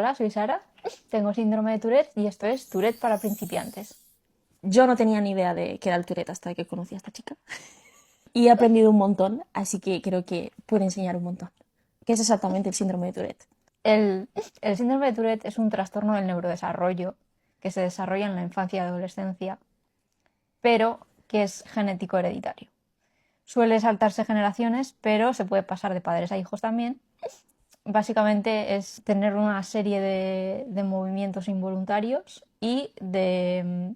Hola, soy Sara, tengo síndrome de Tourette y esto es Tourette para principiantes. Yo no tenía ni idea de qué era el Tourette hasta que conocí a esta chica. Y he aprendido un montón, así que creo que puede enseñar un montón. ¿Qué es exactamente el síndrome de Tourette? El síndrome de Tourette es un trastorno del neurodesarrollo que se desarrolla en la infancia y adolescencia, pero que es genético hereditario. Suele saltarse generaciones, pero se puede pasar de padres a hijos también. Básicamente es tener una serie de movimientos involuntarios y de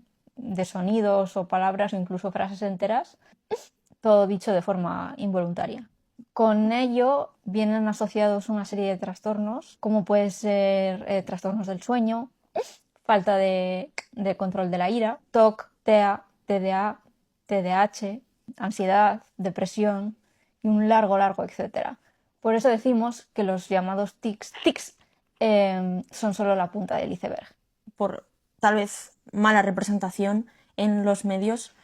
sonidos o palabras o incluso frases enteras, todo dicho de forma involuntaria. Con ello vienen asociados una serie de trastornos, como pueden ser trastornos del sueño, falta de control de la ira, TOC, TEA, TDA, TDAH, ansiedad, depresión y un largo etcétera. Por eso decimos que los llamados tics son solo la punta del iceberg. Por tal vez mala representación en los medios.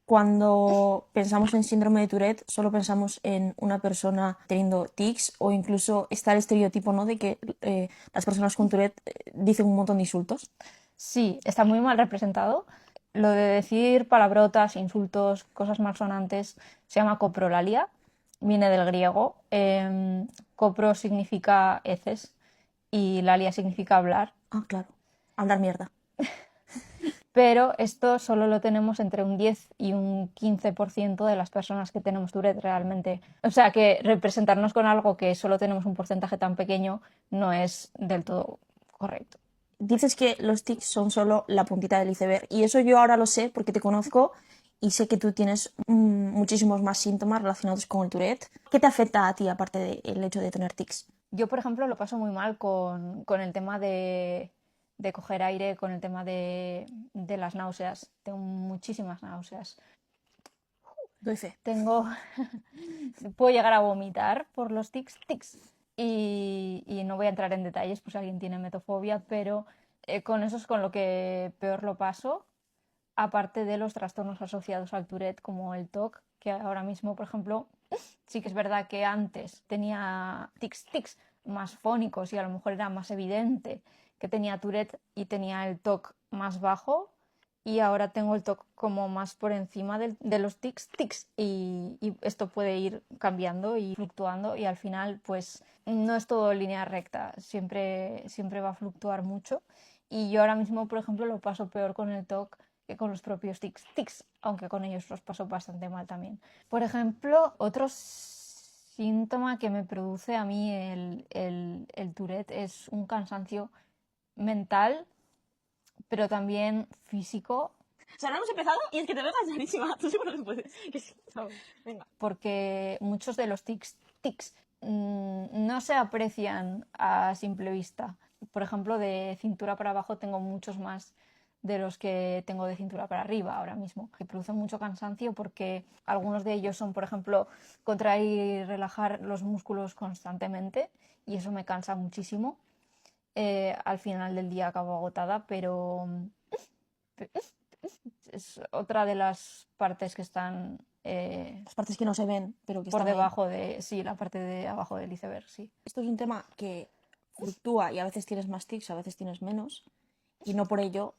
Cuando pensamos en síndrome de Tourette, solo pensamos en una persona teniendo tics o incluso está el estereotipo, ¿no?, de que las personas con Tourette dicen un montón de insultos. Sí, está muy mal representado. Lo de decir palabrotas, insultos, cosas malsonantes se llama coprolalia, viene del griego. Copro significa heces y lalia significa hablar. Ah, claro. Hablar mierda. Pero esto solo lo tenemos entre un 10 y un 15% de las personas que tenemos Tourette realmente. O sea que representarnos con algo que solo tenemos un porcentaje tan pequeño no es del todo correcto. Dices que los tics son solo la puntita del iceberg y eso yo ahora lo sé porque te conozco y sé que tú tienes muchísimos más síntomas relacionados con el Tourette. ¿Qué te afecta a ti aparte del hecho de tener tics? Yo, por ejemplo, lo paso muy mal con el tema de coger aire, con el tema de las náuseas. Tengo muchísimas náuseas. Doy fe. Tengo, puedo llegar a vomitar por los tics. Y no voy a entrar en detalles por si alguien tiene metofobia, pero con eso es con lo que peor lo paso, aparte de los trastornos asociados al Tourette como el TOC, que ahora mismo, por ejemplo, sí que es verdad que antes tenía tics más fónicos y a lo mejor era más evidente que tenía Tourette y tenía el TOC más bajo, y ahora tengo el TOC como más por encima de los tics y esto puede ir cambiando y fluctuando y al final pues no es todo línea recta, siempre va a fluctuar mucho, y yo ahora mismo, por ejemplo, lo paso peor con el TOC que con los propios tics, aunque con ellos los paso bastante mal también. Por ejemplo, otro síntoma que me produce a mí el Tourette es un cansancio mental, pero también físico, O sea, no hemos empezado y es que te veo cansadísima. Tú seguro que puedes. Venga. porque muchos de los tics no se aprecian a simple vista. Por ejemplo, de cintura para abajo tengo muchos más de los que tengo de cintura para arriba ahora mismo, que producen mucho cansancio porque algunos de ellos son, por ejemplo, contraer y relajar los músculos constantemente, y eso me cansa muchísimo. Al final del día acabo agotada, pero es otra de las partes que están Las partes que no se ven, pero que por están ahí. debajo sí, la parte de abajo del iceberg, sí. Esto es un tema que fluctúa y a veces tienes más tics, a veces tienes menos. Y no por ello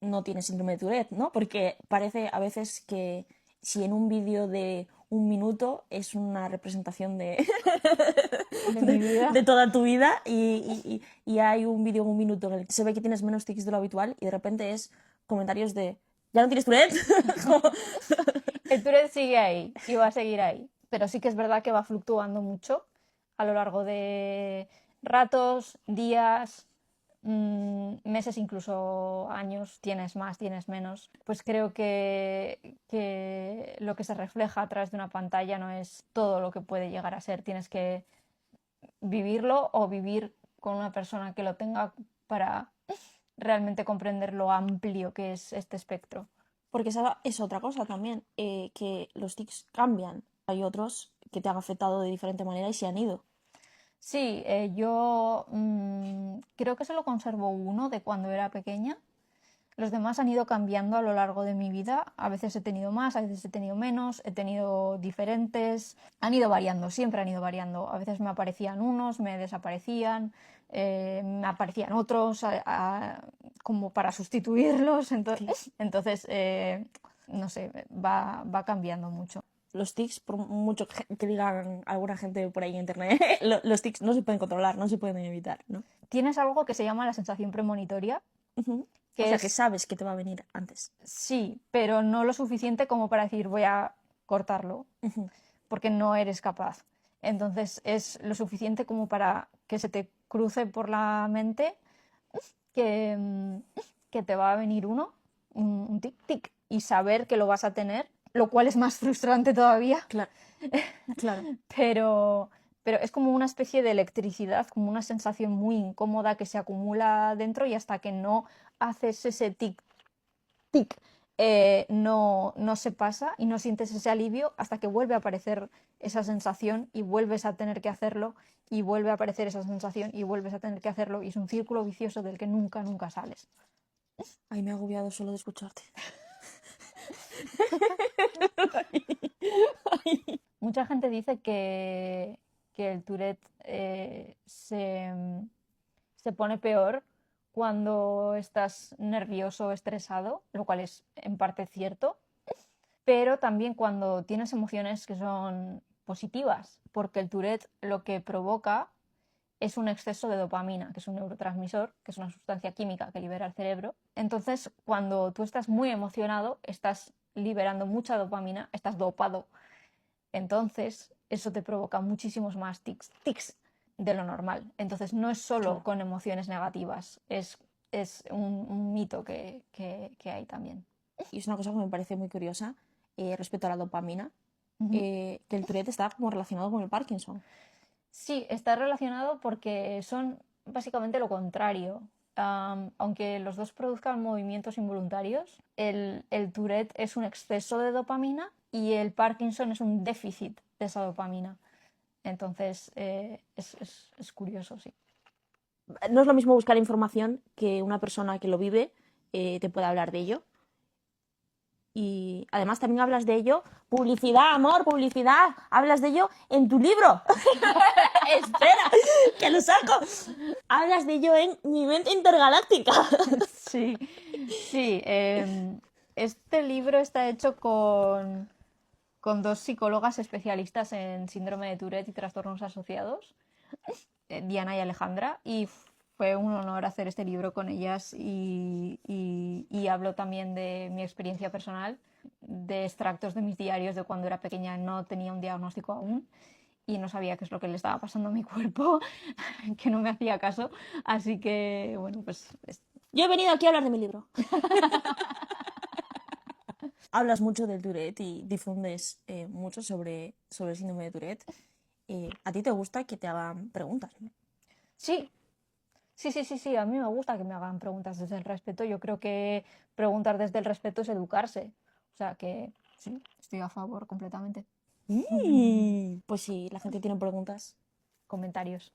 no tienes síndrome de Tourette, ¿no? Porque parece a veces que si en un vídeo de un minuto es una representación de, De mi vida. de toda tu vida y hay un vídeo en un minuto en el que se ve que tienes menos tics de lo habitual y de repente es comentarios de ¿ya no tienes Tourette? El Tourette sigue ahí y va a seguir ahí, pero sí que es verdad que va fluctuando mucho a lo largo de ratos, días, meses, incluso años. Tienes más, tienes menos. Pues creo que lo que se refleja a través de una pantalla no es todo lo que puede llegar a ser. Tienes que vivirlo o vivir con una persona que lo tenga para realmente comprender lo amplio que es este espectro. Porque esa es otra cosa también, que los tics cambian. Hay otros que te han afectado de diferente manera y se han ido. Sí, yo creo que solo conservo uno de cuando era pequeña. Los demás han ido cambiando a lo largo de mi vida. A veces he tenido más, a veces he tenido menos, he tenido diferentes. Han ido variando, siempre han ido variando. A veces me aparecían unos, me desaparecían. me aparecían otros como para sustituirlos, entonces no sé, va cambiando mucho. Los tics, por mucho que digan alguna gente por ahí en internet, los tics no se pueden controlar, no se pueden evitar, ¿no? Tienes algo que se llama la sensación premonitoria, O que sea, es, que sabes que te va a venir antes. sí, pero no lo suficiente como para decir voy a cortarlo, porque no eres capaz. Entonces es lo suficiente como para que se te cruce por la mente que, que te va a venir un tic-tic, y saber que lo vas a tener, lo cual es más frustrante todavía, Claro, claro. pero, pero es como una especie de electricidad, como una sensación muy incómoda que se acumula dentro, y hasta que no haces ese tic-tic, no se pasa y no sientes ese alivio hasta que vuelve a aparecer esa sensación y vuelves a tener que hacerlo, y vuelve a aparecer esa sensación y vuelves a tener que hacerlo, y es un círculo vicioso del que nunca, nunca sales. Ay, me he agobiado solo de escucharte. Mucha gente dice que el Tourette se pone peor cuando estás nervioso o estresado, lo cual es en parte cierto, pero también cuando tienes emociones que son positivas, porque el Tourette lo que provoca es un exceso de dopamina, que es un neurotransmisor, que es una sustancia química que libera el cerebro. Entonces, cuando tú estás muy emocionado, estás liberando mucha dopamina, estás dopado. Entonces, eso te provoca muchísimos más tics de lo normal. Entonces, no es solo Claro. con emociones negativas, es un mito que hay también. Y es una cosa que me parece muy curiosa respecto a la dopamina, Ujú. que el Tourette está como relacionado con el Parkinson. Sí, está relacionado porque son básicamente lo contrario. Aunque los dos produzcan movimientos involuntarios, el Tourette es un exceso de dopamina y el Parkinson es un déficit de esa dopamina. Entonces, es curioso, sí. No es lo mismo buscar información que una persona que lo vive te pueda hablar de ello. Y además también hablas de ello. Publicidad, amor, publicidad. Hablas de ello en tu libro. Espera, que lo saco. Hablas de ello en Mi mente intergaláctica. Sí, sí. Este libro está hecho con dos psicólogas especialistas en síndrome de Tourette y trastornos asociados, Diana y Alejandra, y fue un honor hacer este libro con ellas, y hablo también de mi experiencia personal, de extractos de mis diarios de cuando era pequeña. No tenía un diagnóstico aún y no sabía qué es lo que le estaba pasando a mi cuerpo, que no me hacía caso, así que bueno, pues Yo he venido aquí a hablar de mi libro. Hablas mucho del Tourette y difundes mucho sobre el síndrome de Tourette. ¿A ti te gusta que te hagan preguntas? sí. Sí, sí, sí, sí, a mí me gusta que me hagan preguntas desde el respeto. Yo creo que preguntar desde el respeto es educarse. O sea que sí, estoy a favor completamente. Pues sí, la gente tiene preguntas. Comentarios.